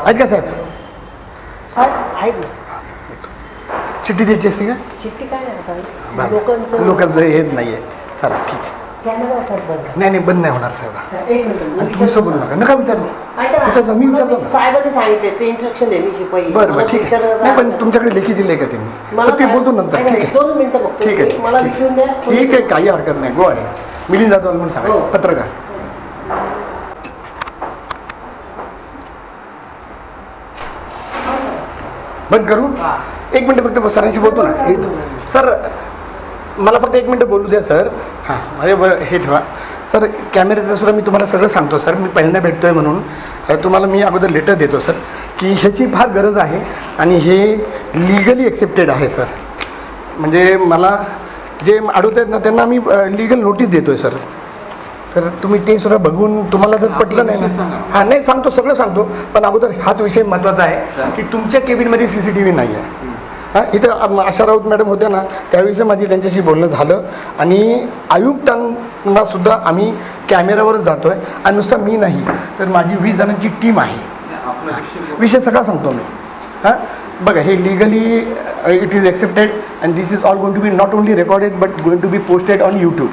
ऐका साहेब, साहेब आहेत ना, चिठ्ठी द्यायची असते का? चिठ्ठी काय नाही लोकांचं हेच नाही आहे. चला ठीक आहे. नाही नाही, बंद नाही होणार साहेब. एक मिनिट, तुम्ही सोबत नका, नका विचारू. मी विचारतो ना. साहेबांनी सांगितले ते इंस्ट्रक्शन द्यायची शिपाई. बरं बरं ठीक आहे. नाही पण तुमच्याकडे लेखी दिले का त्यांनी? मला ते बोलतो नंतर. ठीक आहे 2 मिनिटं बघतो. ठीक आहे मला लिखून द्या. ठीक आहे, काही हरकत नाही. गो आहे मिलिंद जाधव म्हणून सांगा. पत्रकार. बंद करू? 1 मिनिट फक्त सरांशी बोलतो ना. सर मला फक्त 1 मिनिट बोलू द्या सर. हां माझे हे ठेवा सर. कॅमेऱ्याचं सुद्धा मी तुम्हाला सगळं सांगतो सर. मी पहिल्यांदा भेटतो आहे म्हणून तुम्हाला मी अगोदर लेटर देतो सर की ह्याची फार गरज आहे आणि हे लिगली ॲक्सेप्टेड आहे सर. म्हणजे मला जे अडवत आहेत ना त्यांना मी लिगल नोटीस देतो आहे सर. तर तुम्ही ते सुद्धा बघून तुम्हाला जर पटलं नाही ना. हां नाही सांगतो, सगळं सांगतो. पण अगोदर हाच विषय महत्त्वाचा आहे की तुमच्या केबिनमध्ये CCTV नाही आहे. हां इथं आशा राऊत मॅडम होत्या ना, त्यावेळी माझी त्यांच्याशी बोलणं झालं आणि आयुक्तांना सुद्धा आम्ही कॅमेऱ्यावरच जातो आहे. आणि नुसतं मी नाही तर माझी 20 जणांची टीम आहे. विषय सगळा सांगतो मी. हां बघा, हे legally it is accepted and this is all going to be not only recorded but going to be posted on YouTube.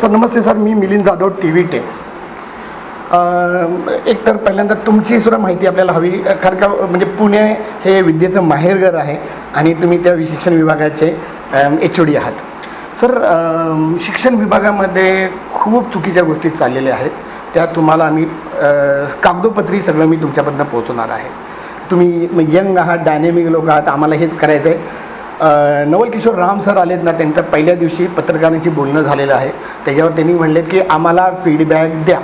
Sir नमस्ते सर, मी मिलिंद जाधव, TV 10. एक तर पहिल्यांदा तुमची सुद्धा माहिती आपल्याला हवी, कारण का म्हणजे पुणे हे विद्येचं माहेरघर आहे आणि तुम्ही त्या शिक्षण विभागाचे HOD आहात. सर शिक्षण विभागामध्ये खूप चुकीच्या गोष्टी चाललेल्या आहेत. त्या तुम्हाला आम्ही कागदोपत्री सगळं मी तुमच्यापर्यंत पोहोचवणार आहे. तुम्ही यंग आहात, डायनेमिक लोक आहात, आम्हाला हेच करायचं आहे. नवल किशोर राम सर आलेत ना, त्यांचं पहिल्या दिवशी पत्रकारांशी बोलणं झालेलं आहे. त्याच्यावर त्यांनी म्हणले की आम्हाला फीडबॅक द्या,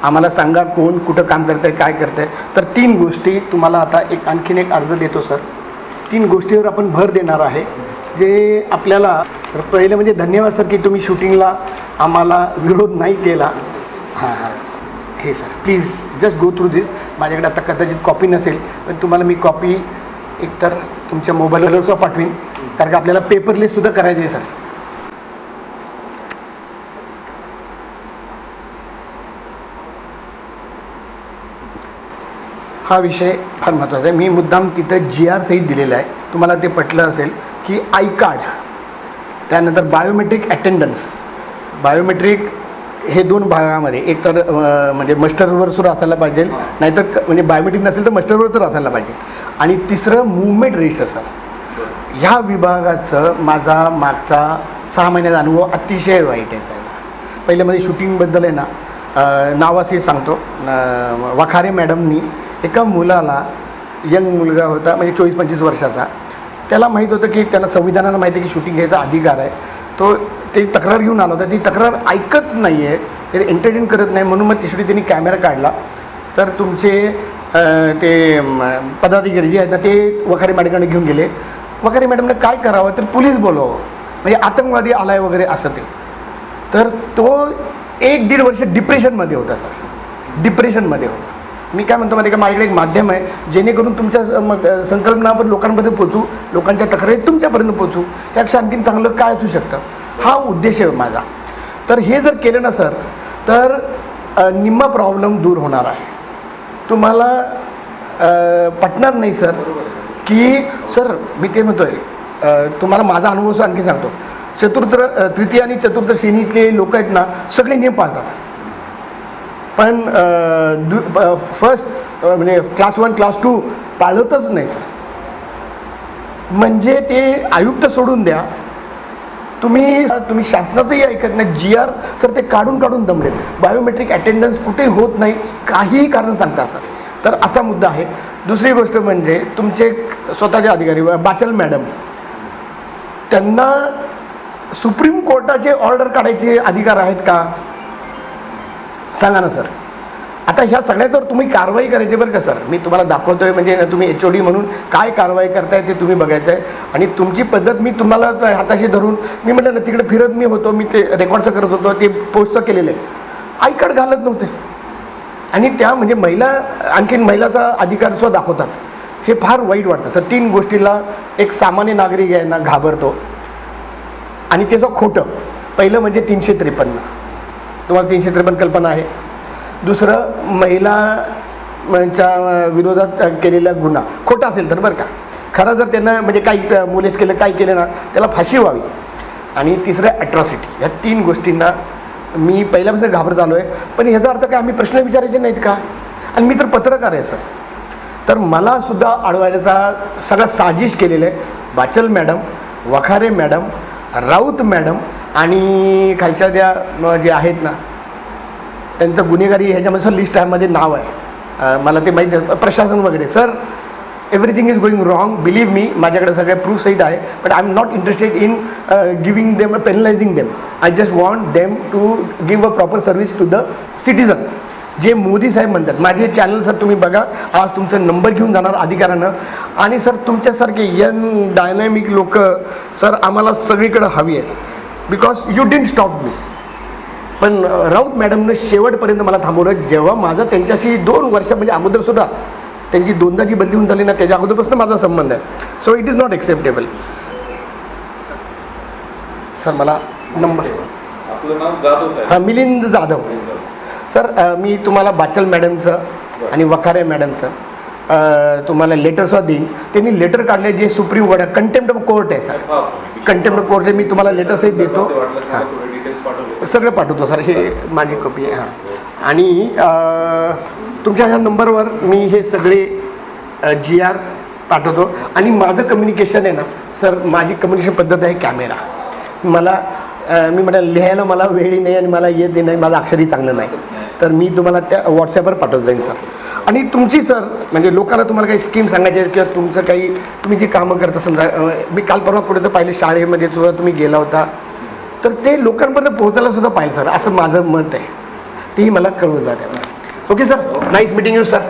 आम्हाला सांगा कोण कुठं काम करतं आहे, काय करतं आहे. तर 3 गोष्टी तुम्हाला आता आणखीन एक अर्ज देतो सर. 3 गोष्टीवर आपण भर देणार आहे जे आपल्याला. तर पहिले म्हणजे धन्यवाद सर की तुम्ही शूटिंगला आम्हाला विरोध नाही केला. हां हे sir please just go through this. माझ्याकडे आता कदाचित कॉपी नसेल पण तुम्हाला मी कॉपी एकतर तुमच्या मोबाईलवरच पाठवीन, कारण का आपल्याला पेपरलेससुद्धा करायचं आहे सर. हा विषय फार महत्त्वाचा आहे. मी मुद्दाम तिथं GR सहित दिलेलं आहे. तुम्हाला ते पटलं असेल की आय कार्ड, त्यानंतर बायोमेट्रिक अटेंडन्स. बायोमेट्रिक हे 2 भागामध्ये, एक तर म्हणजे मस्टरवर सुद्धा असायला पाहिजे, नाहीतर म्हणजे बायोमेट्रिक नसेल तर मस्टरवर तर असायला पाहिजे. आणि तिसरं मूवमेंट रजिस्टर सर. ह्या विभागाचं माझा मागचा 6 महिन्याचा अनुभव अतिशय वाईट आहे साहेब. पहिल्या मध्ये शूटिंगबद्दल आहे ना, नावाशी सांगतो. वाखारे मॅडमनी एका मुलाला, यंग मुलगा होता म्हणजे 24-25 वर्षाचा, त्याला माहीत होतं की त्याला संविधानानं माहिती आहे की शूटिंग घ्यायचा अधिकार आहे. तो ते तक्रार घेऊन आला होता. ती तक्रार ऐकत नाही आहे, ते एंटरटेन करत नाही, म्हणून मग तिसरी त्यांनी कॅमेरा काढला. तर तुमचे ते पदाधिकारी जे आहेत ना ते वखारे मॅडमकडे घेऊन गेले. वखारे मॅडमने काय करावं तर पोलीस बोलवावं, म्हणजे आतंकवादी आलाय वगैरे असं ते. तर तो 1-1.5 वर्ष डिप्रेशनमध्ये होता सर. डिप्रेशनमध्ये होता. मी काय म्हणतो माहिती का, माझ्याकडे एक माध्यम आहे जेणेकरून तुमच्या संकल्पना आपण लोकांमध्ये पोचू, लोकांच्या तक्रारी तुमच्यापर्यंत पोचू. यापेक्षा आणखीन चांगलं काय असू शकतं, हा उद्देश आहे माझा. तर हे जर केलं ना सर तर निम्मा प्रॉब्लेम दूर होणार आहे. तुम्हाला पटणार नाही सर की सर मी ते म्हणतो आहे, तुम्हाला माझा अनुभव आणखी सांगतो. तृतीय आणि चतुर्थ श्रेणीतले लोक आहेत ना, सगळे नियम पाळतात. पण फर्स्ट म्हणजे क्लास 1 क्लास 2 पाळतच नाही सर. म्हणजे ते आयुक्त सोडून द्या, तुम्ही शासनाचंही ऐकत नाही. GR सर ते काढून दमले. बायोमेट्रिक अटेंडन्स कुठेही होत नाही, काहीही कारण सांगता सर. तर असा मुद्दा आहे. दुसरी गोष्ट म्हणजे तुमचे स्वतःचे अधिकारी बाचल मॅडम, त्यांना सुप्रीम कोर्टाचे ऑर्डर काढायचे अधिकार आहेत का, सांगा ना सर. आता ह्या सगळ्यावर तुम्ही कारवाई करायची बरं का सर. मी तुम्हाला दाखवतोय म्हणजे तुम्ही HOD म्हणून काय कारवाई करताय ते तुम्ही बघायचं आहे. आणि तुमची पद्धत मी तुम्हाला हाताशी धरून मी म्हटलं ना, तिकडे फिरत मी होतो, मी ते रेकॉर्डचं करत होतो, ते पोस्टचं केलेलं आहे. आय कार्ड घालत नव्हते आणि त्या म्हणजे महिला आणखीन महिलाचा अधिकार सुद्धा दाखवतात. हे फार वाईट वाटतं सर. 3 गोष्टीला एक सामान्य नागरिक आहे ना घाबरतो आणि त्याचं खोटं. पहिलं म्हणजे 353, तुम्हाला 353 कल्पना आहे. दुसरं, महिला विरोधात केलेला गुन्हा खोटा असेल तर बरं का, खरं जर त्यांना म्हणजे काही मोलेस्ट केलं काही केलं ना त्याला फाशी व्हावी. आणि तिसरं ॲट्रॉसिटी. ह्या 3 गोष्टींना मी पहिल्यापासून घाबरत आलो आहे. पण ह्याचा अर्थ काय आम्ही प्रश्न विचारायचे नाहीत का? आणि मी तर पत्रकार आहे सर, तर मला सुद्धा अडवायचा सगळा साजिश केलेलं आहे. बाचल madam, Wakhare madam, Raut madam आणि खालच्या त्या जे आहेत ना त्यांचं गुन्हेगारी ह्याच्यामध्ये लिस्ट मध्ये नाव आहे, मला ते माहीत नाही, प्रशासन वगैरे. Sir everything is going wrong, believe me, माझ्याकडे सगळे प्रूफ सहित आहे. But I am not interested in giving them, penalising them. I just want them to give a proper service to the citizen, जे मोदी साहेब म्हणतात. माझे चॅनल सर तुम्ही बघा, आज तुमचा नंबर घेऊन जाणार अधिकारानं. आणि सर तुमच्यासारखे यंग डायनॅमिक लोक सर आम्हाला सगळीकडे हवी आहेत, because you didn't stop me. पण राऊत मॅडमनं शेवटपर्यंत मला थांबवलं. जेव्हा माझं त्यांच्याशी 2 वर्ष म्हणजे अगोदरसुद्धा त्यांची 2दा जी बदली होऊन झाली ना त्याच्या अगोदरपासून माझा संबंध आहे. So it is not acceptable. Sir मला नंबर, आपलं नाव जाधव साहेब. हां, मिलिंद जाधव. सर मी तुम्हाला बाचल मॅडमचं आणि वखारे मॅडमचं तुम्हाला लेटरसुद्धा देईन. त्यांनी लेटर काढले जे सुप्रीम कोर्ट आहे, कंटेम्प्ट ऑफ कोर्ट आहे सर, कंटेम्प्ट ऑफ कोर्ट आहे. मी तुम्हाला लेटरसहित देतो, हां सगळं पाठवतो सर, हे माझी कॉपी आहे. हां, आणि तुमच्या ह्या नंबरवर मी हे सगळे GR पाठवतो. आणि माझं कम्युनिकेशन आहे ना सर, माझी कम्युनिकेशन पद्धत आहे कॅमेरा. मला मी म्हणाल लिहायला मला वेळही नाही आणि मला येत नाही, माझं अक्षरही चांगलं नाही, तर मी तुम्हाला त्या व्हॉट्सॲपवर पाठवत जाईन सर. आणि तुमची सर म्हणजे लोकांना तुम्हाला काही स्कीम सांगायची आहे किंवा तुमचं काही तुम्ही जी कामं करता, समजा मी काल परवा पुढे तर पाहिलं शाळेमध्ये सुद्धा तुम्ही गेला होता, तर ते लोकांपर्यंत पोहोचायला सुद्धा पाहिजे सर, असं माझं मत आहे. तेही मला कळवलं जातं. Okay sir, nice meeting you sir.